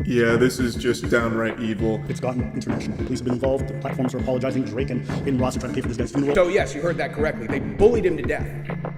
Yeah, this is just downright evil. It's gotten international. The police have been involved. The platforms are apologizing. Drake and Ross are trying to pay for this guy's funeral. So yes, you heard that correctly. They bullied him to death.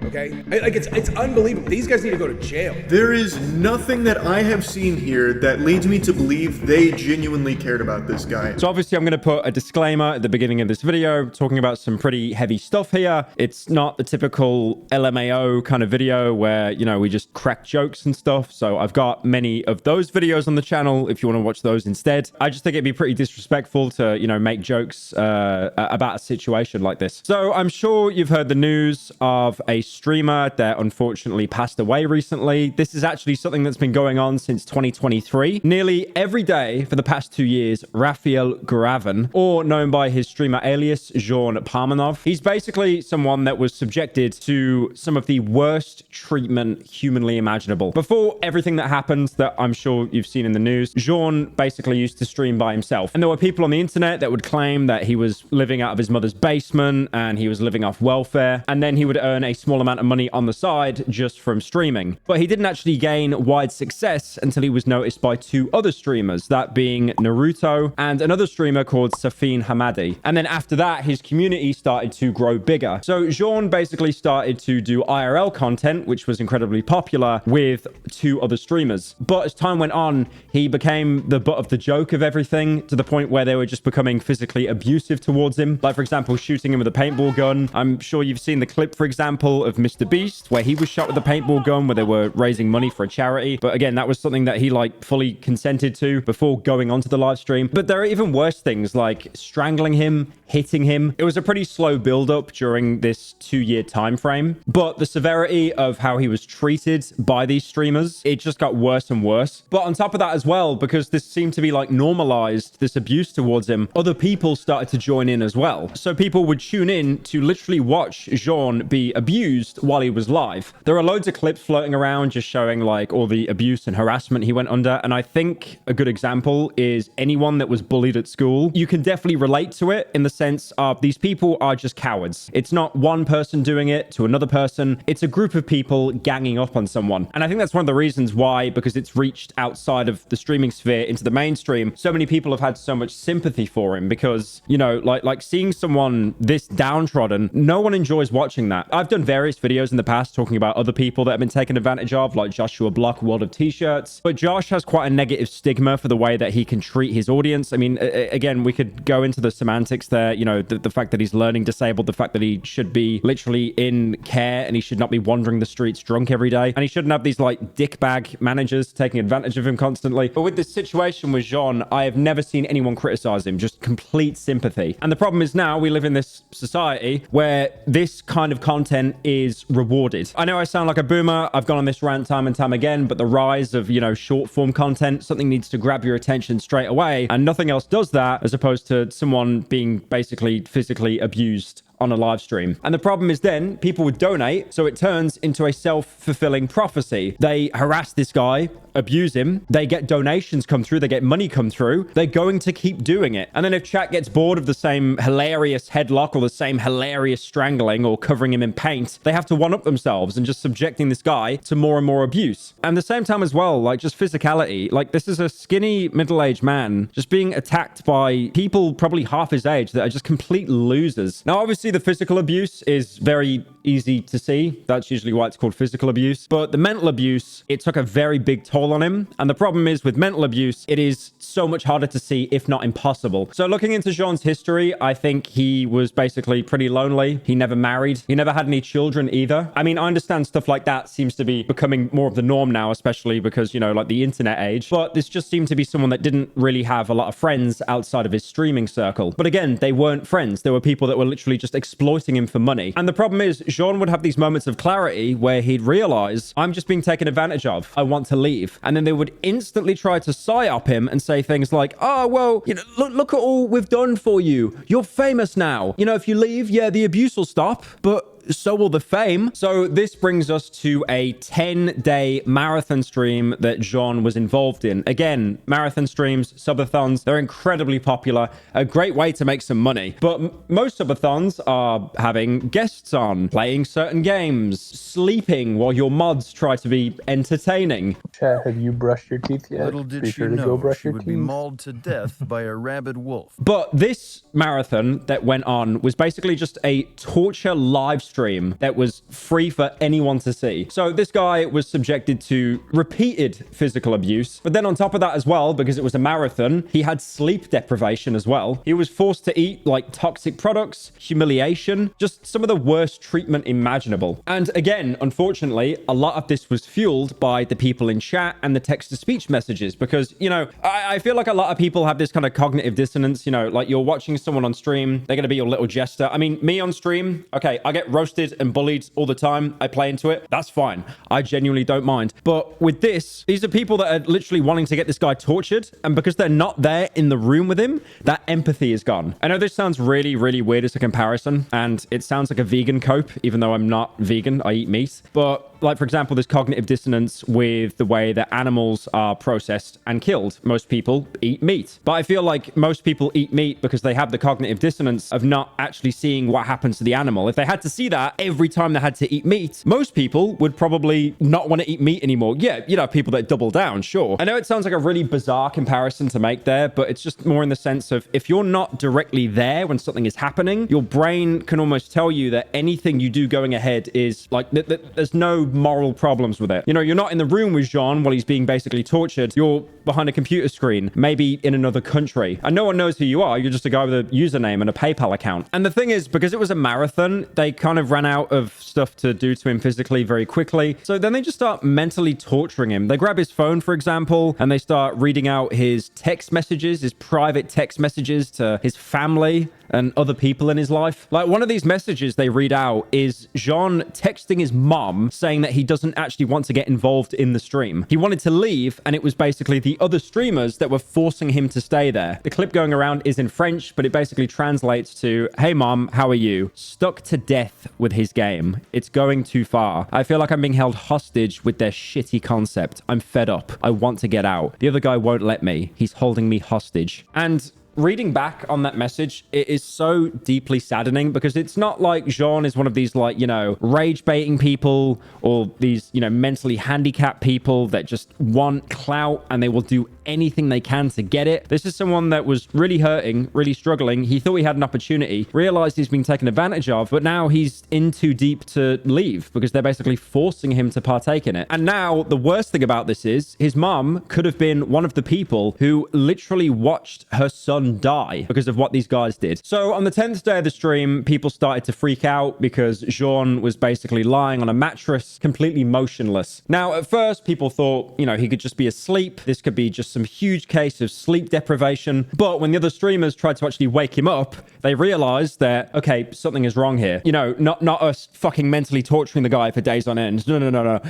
Okay? Like it's unbelievable. These guys need to go to jail. There is nothing that I have seen here that leads me to believe they genuinely cared about this guy. So obviously I'm going to put a disclaimer at the beginning of this video talking about some pretty heavy stuff here. It's not the typical LMAO kind of video where, you know, we just crack jokes and stuff. So I've got many of those videos on the channel if you want to watch those instead. I just think it'd be pretty disrespectful to, you know, make jokes about a situation like this. So I'm sure you've heard the news of a streamer that unfortunately passed away recently. This is actually something that's been going on since 2023. Nearly every day for the past 2 years, Raphael Guravan, or known by his streamer alias Jean Palmanov, he's basically someone that was subjected to some of the worst treatment humanly imaginable. Before everything that happened that I'm sure you've seen in the news, Jean basically used to stream by himself. And there were people on the internet that would claim that he was living out of his mother's basement and he was living off welfare. And then he would earn a small amount of money on the side just from streaming. But he didn't actually gain wide success until he was noticed by 2 other streamers, that being Naruto and another streamer called Safin Hamadi. And then after that, his community started to grow bigger. So Jean basically started to do IRL content, which was incredibly popular, with 2 other streamers. But as time went on, he became the butt of the joke of everything, to the point where they were just becoming physically abusive towards him. Like, for example, shooting him with a paintball gun. I'm sure you've seen the clip, for example, of Mr. Beast, where he was shot with a paintball gun, where they were raising money for a charity. But again, that was something that he like fully consented to before going onto the live stream. But there are even worse things like strangling him, hitting him. It was a pretty slow build up during this 2-year time frame. But the severity of how he was treated by these streamers, it just got worse and worse. But on top of that as well, because this seemed to be like normalized, this abuse towards him, other people started to join in as well. So people would tune in to literally watch Jean be abused while he was live. There are loads of clips floating around just showing like all the abuse and harassment he went under. And I think a good example is anyone that was bullied at school. You can definitely relate to it in the sense of these people are just cowards. It's not one person doing it to another person. It's a group of people ganging up on someone. And I think that's one of the reasons why, because it's reached outside of the streaming sphere into the mainstream, so many people have had so much sympathy for him because, you know, like seeing someone this downtrodden, no one enjoys watching that. I've done various videos in the past talking about other people that have been taken advantage of, like Joshua Block, World of T-shirts. But Josh has quite a negative stigma for the way that he can treat his audience. I mean, again, we could go into the semantics there, you know, the fact that he's learning disabled, the fact that he should be literally in care and he should not be wandering the streets drunk every day. And he shouldn't have these like dickbag managers taking advantage of him constantly. But with this situation with Jean, I have never seen anyone criticize him, just complete sympathy. And the problem is now we live in this society where this kind of content is rewarded. I know I sound like a boomer. I've gone on this rant time and time again, but the rise of, you know, short form content, something needs to grab your attention straight away, and nothing else does that, as opposed to someone being basically physically abused on a live stream. And the problem is then people would donate, so it turns into a self-fulfilling prophecy. They harass this guy, abuse him, they get donations come through, they get money come through, they're going to keep doing it. And then if chat gets bored of the same hilarious headlock or the same hilarious strangling or covering him in paint, they have to one-up themselves and just subjecting this guy to more and more abuse. And at the same time as well, like just physicality, like this is a skinny middle-aged man just being attacked by people probably half his age that are just complete losers. Now, obviously the physical abuse is very easy to see. That's usually why it's called physical abuse. But the mental abuse, it took a very big toll on him. And the problem is with mental abuse, it is so much harder to see, if not impossible. So looking into Jean's history, I think he was basically pretty lonely. He never married. He never had any children either. I mean, I understand stuff like that seems to be becoming more of the norm now, especially because, you know, like the internet age. But this just seemed to be someone that didn't really have a lot of friends outside of his streaming circle. But again, they weren't friends. There were people that were literally just exploiting him for money. And the problem is, Jean would have these moments of clarity where he'd realize, I'm just being taken advantage of. I want to leave. And then they would instantly try to psyop him and say things like, oh, well, you know, look at all we've done for you. You're famous now. You know, if you leave, yeah, the abuse will stop, but so will the fame. So this brings us to a 10-day marathon stream that Jean was involved in. Again, marathon streams, subathons, they're incredibly popular. A great way to make some money. But most subathons are having guests on, playing certain games, sleeping while your mods try to be entertaining. Chat, have you brushed your teeth yet? Little did Be she sure to go know brush she your would be teeth. mauled to death by a rabid wolf. But this marathon that went on was basically just a torture live stream that was free for anyone to see. So this guy was subjected to repeated physical abuse. But then on top of that as well, because it was a marathon, he had sleep deprivation as well. He was forced to eat like toxic products, humiliation, just some of the worst treatment imaginable. And again, unfortunately, a lot of this was fueled by the people in chat and the text-to-speech messages because, you know, I feel like a lot of people have this kind of cognitive dissonance, you know, like you're watching someone on stream, they're going to be your little jester. I mean, me on stream, okay, I get roasted and bullied all the time. I play into it. That's fine. I genuinely don't mind. But with this, these are people that are literally wanting to get this guy tortured. And because they're not there in the room with him, that empathy is gone. I know this sounds really, really weird as a comparison. And it sounds like a vegan cope, even though I'm not vegan. I eat meat. But like, for example, there's cognitive dissonance with the way that animals are processed and killed. Most people eat meat. But I feel like most people eat meat because they have the cognitive dissonance of not actually seeing what happens to the animal. If they had to see that every time they had to eat meat, most people would probably not want to eat meat anymore. Yeah, you know, people that double down, sure. I know it sounds like a really bizarre comparison to make there, but it's just more in the sense of if you're not directly there when something is happening, your brain can almost tell you that anything you do going ahead is like, there's no moral problems with it. You know, you're not in the room with Jean while he's being basically tortured. You're behind a computer screen, maybe in another country, and no one knows who you are. You're just a guy with a username and a PayPal account. And the thing is, because it was a marathon, they kind of ran out of stuff to do to him physically very quickly. So then they just start mentally torturing him. They grab his phone, for example, and they start reading out his text messages, his private text messages to his family and other people in his life. Like one of these messages they read out is Jean texting his mom saying that he doesn't actually want to get involved in the stream. He wanted to leave, and it was basically the other streamers that were forcing him to stay there. The clip going around is in French, but it basically translates to, "Hey mom, how are you? Stuck to death with his game. It's going too far. I feel like I'm being held hostage with their shitty concept. I'm fed up. I want to get out. The other guy won't let me. He's holding me hostage." And reading back on that message, it is so deeply saddening because it's not like Jean is one of these, like, you know, rage baiting people or these, you know, mentally handicapped people that just want clout and they will do anything they can to get it. This is someone that was really hurting, really struggling. He thought he had an opportunity, realized he's been taken advantage of, but now he's in too deep to leave because they're basically forcing him to partake in it. And now the worst thing about this is his mom could have been one of the people who literally watched her son die because of what these guys did. So on the 10th day of the stream, people started to freak out because Jean was basically lying on a mattress, completely motionless. Now, at first, people thought, you know, he could just be asleep. This could be just some huge case of sleep deprivation. But when the other streamers tried to actually wake him up, they realized that, okay, something is wrong here. You know, not us fucking mentally torturing the guy for days on end. No.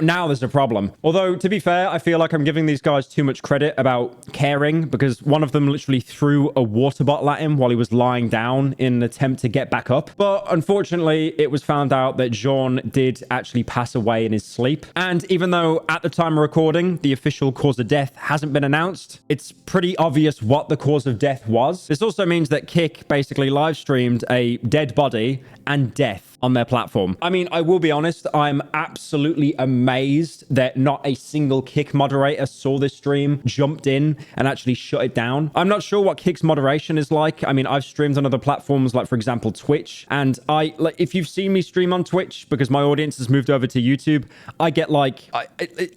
Now there's a problem. Although, to be fair, I feel like I'm giving these guys too much credit about caring because one of them literally threw a water bottle at him while he was lying down in an attempt to get back up. But unfortunately, it was found out that Jean did actually pass away in his sleep. And even though at the time of recording, the official cause of death hasn't been announced, it's pretty obvious what the cause of death was. This also means that Kick basically live streamed a dead body and death on their platform. I mean, I will be honest, I'm absolutely amazed that not a single Kick moderator saw this stream, jumped in, and actually shut it down. I'm not sure what Kick's moderation is like. I mean, I've streamed on other platforms, like, for example, Twitch, and if you've seen me stream on Twitch, because my audience has moved over to YouTube, I get like,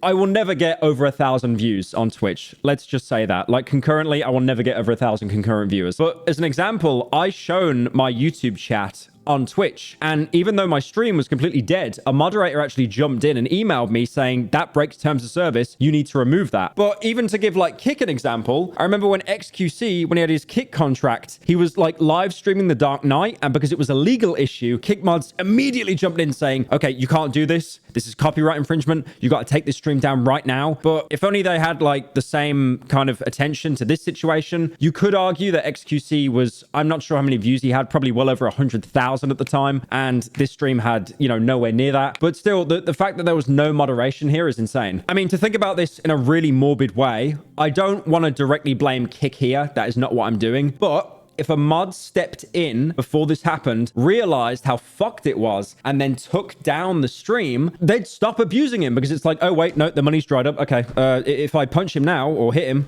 I will never get over 1,000 views on Twitch. Let's just say that. Like, concurrently, I will never get over 1,000 concurrent viewers. But as an example, I shown my YouTube chat on Twitch, and even though my stream was completely dead, a moderator actually jumped in and emailed me saying that breaks terms of service, you need to remove that. But even to give like Kick an example, I remember when XQC, when he had his Kick contract, he was like live streaming The Dark Knight, and because it was a legal issue, Kick mods immediately jumped in saying, okay, you can't do this, This is copyright infringement. You got to take this stream down right now. But if only they had like the same kind of attention to this situation. You could argue that XQC was, I'm not sure how many views he had, probably well over 100,000 at the time. And this stream had, you know, nowhere near that. But still, the fact that there was no moderation here is insane. I mean, to think about this in a really morbid way, I don't want to directly blame Kick here. That is not what I'm doing. But if a mod stepped in before this happened, realized how fucked it was, and then took down the stream, they'd stop abusing him because it's like, oh, wait, no, the money's dried up. Okay, if I punch him now or hit him,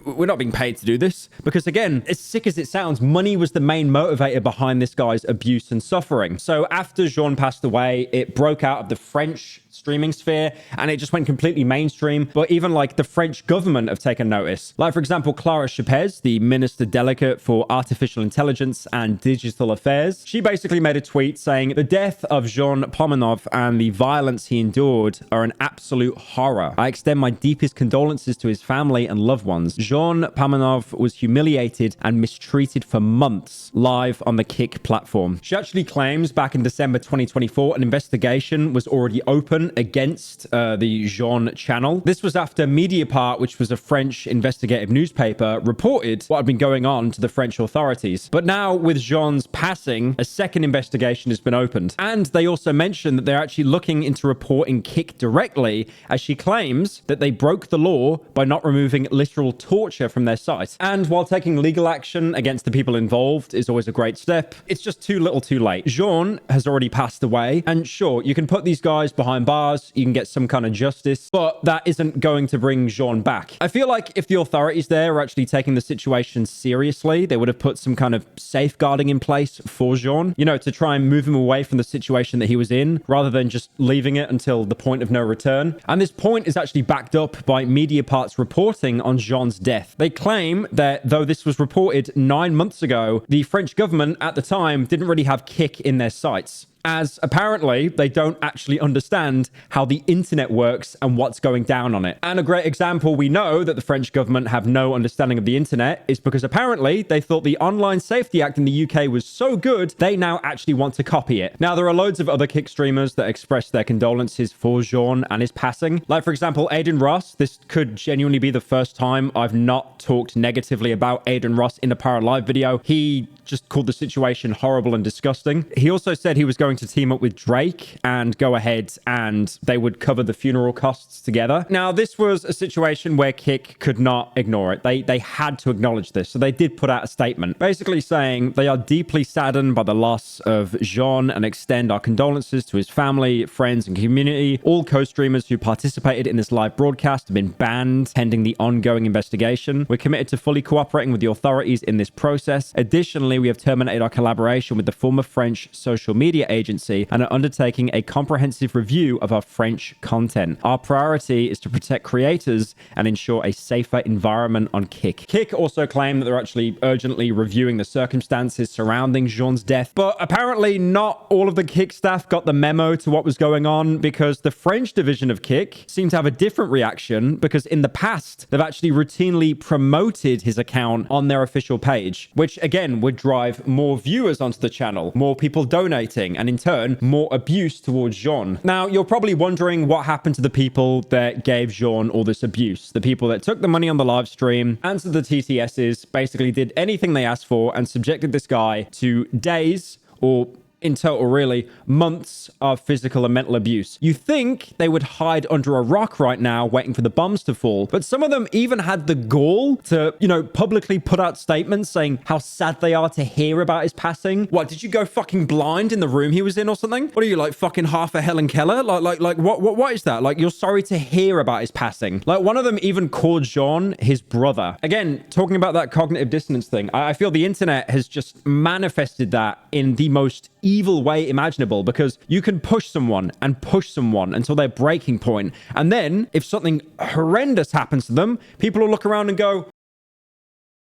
we're not being paid to do this. Because again, as sick as it sounds, money was the main motivator behind this guy's abuse and suffering. So after Jean passed away, it broke out of the French streaming sphere and it just went completely mainstream. But even like the French government have taken notice. Like, for example, Clara Chapez, the Minister Delegate for Artificial Intelligence and Digital Affairs, she basically made a tweet saying the death of Jean Palmanov and the violence he endured are an absolute horror. I extend my deepest condolences to his family and loved ones. Jean Palmanov was humiliated and mistreated for months live on the Kick platform. She actually claims back in December 2024, an investigation was already open against the Jean channel. This was after Mediapart, which was a French investigative newspaper, reported what had been going on to the French authorities. But now with Jean's passing, a second investigation has been opened. And they also mentioned that they're actually looking into reporting Kick directly, as she claims that they broke the law by not removing literal torture from their site. And while taking legal action against the people involved is always a great step, it's just too little too late. Jean has already passed away, and sure, you can put these guys behind bars, you can get some kind of justice, but that isn't going to bring Jean back. I feel like if the authorities there are actually taking the situation seriously, they would have put some kind of safeguarding in place for Jean, you know, to try and move him away from the situation that he was in, rather than just leaving it until the point of no return. And this point is actually backed up by Mediapart's reporting on Jean's death. They claim that though this was reported 9 months ago, the French government at the time didn't really have Kick in their sights, as apparently they don't actually understand how the internet works and what's going down on it. And a great example we know that the French government have no understanding of the internet is because apparently they thought the Online Safety Act in the UK was so good, they now actually want to copy it. Now, there are loads of other Kick streamers that expressed their condolences for Jean and his passing. Like, for example, Aiden Ross. This could genuinely be the first time I've not talked negatively about Aiden Ross in a PyroLive video. He just called the situation horrible and disgusting. He also said he was going to team up with Drake and go ahead and they would cover the funeral costs together. Now, this was a situation where Kick could not ignore it. They had to acknowledge this. So they did put out a statement basically saying they are deeply saddened by the loss of Jean and extend our condolences to his family, friends, and community. All co-streamers who participated in this live broadcast have been banned pending the ongoing investigation. We're committed to fully cooperating with the authorities in this process. Additionally, we have terminated our collaboration with the former French social media agency and are undertaking a comprehensive review of our French content. Our priority is to protect creators and ensure a safer environment on Kick. Kick also claimed that they're actually urgently reviewing the circumstances surrounding Jean's death, but apparently not all of the Kick staff got the memo to what was going on, because the French division of Kick seemed to have a different reaction, because in the past they've actually routinely promoted his account on their official page, which again would drive more viewers onto the channel, more people donating, and in turn more abuse towards Jean. Now, you're probably wondering what happened to the people that gave Jean all this abuse, the people that took the money on the live stream, answered the TTSs, basically did anything they asked for, and subjected this guy to days, or in total, really, months of physical and mental abuse. You think they would hide under a rock right now waiting for the bombs to fall, but some of them even had the gall to, you know, publicly put out statements saying how sad they are to hear about his passing. What, did you go fucking blind in the room he was in or something? What are you, like fucking half a Helen Keller? What is that? Like, you're sorry to hear about his passing. Like, one of them even called Jean his brother. Again, talking about that cognitive dissonance thing, I feel the internet has just manifested that in the most evil way imaginable, because you can push someone until their breaking point, and then if something horrendous happens to them, people will look around and go,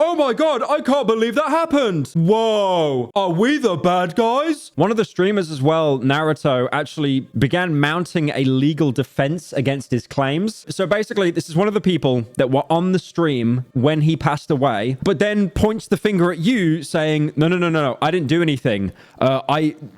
Oh my god, I can't believe that happened. Whoa, are we the bad guys? One of the streamers as well, Naruto, actually began mounting a legal defense against his claims. So basically, this is one of the people that were on the stream when he passed away, but then points the finger at you saying, no, I didn't do anything.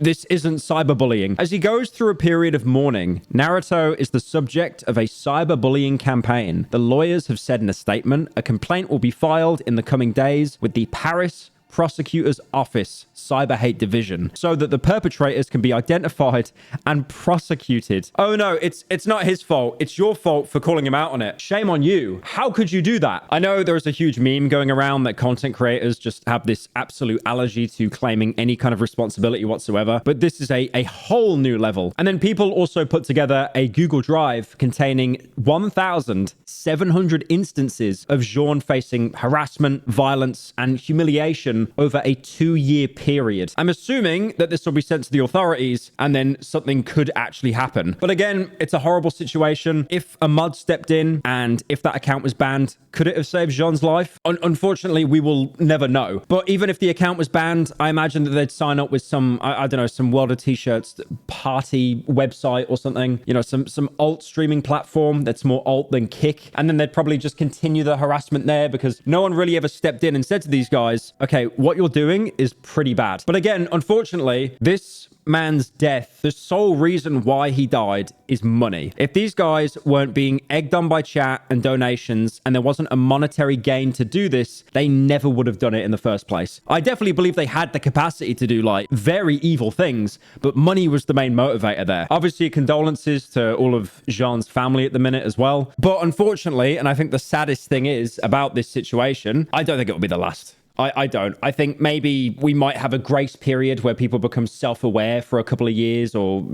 This isn't cyberbullying. As he goes through a period of mourning, Naruto is the subject of a cyberbullying campaign. The lawyers have said in a statement, a complaint will be filed in the coming days with the Paris Prosecutor's Office Cyber Hate Division so that the perpetrators can be identified and prosecuted. Oh no, it's not his fault. It's your fault for calling him out on it. Shame on you. How could you do that? I know there is a huge meme going around that content creators just have this absolute allergy to claiming any kind of responsibility whatsoever, but this is a whole new level. And then people also put together a Google Drive containing 1,700 instances of Jean facing harassment, violence, and humiliation over a 2-year period. I'm assuming that this will be sent to the authorities and then something could actually happen. But again, it's a horrible situation. If a mod stepped in and if that account was banned, could it have saved Jean's life? Unfortunately, we will never know. But even if the account was banned, I imagine that they'd sign up with some, I don't know, some World of T-shirts party website or something, you know, some alt streaming platform that's more alt than kick. And then they'd probably just continue the harassment there because no one really ever stepped in and said to these guys, okay, what you're doing is pretty bad. But again, unfortunately, this man's death, the sole reason why he died is money. If these guys weren't being egged on by chat and donations and there wasn't a monetary gain to do this, they never would have done it in the first place. I definitely believe they had the capacity to do like very evil things, but money was the main motivator there. Obviously, condolences to all of Jean's family at the minute as well. But unfortunately, and I think the saddest thing is about this situation, I don't think it will be the last. I don't. I think maybe we might have a grace period where people become self-aware for a couple of years or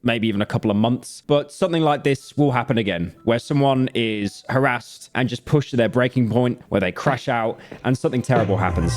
maybe even a couple of months. But something like this will happen again, where someone is harassed and just pushed to their breaking point, where they crash out and something terrible happens.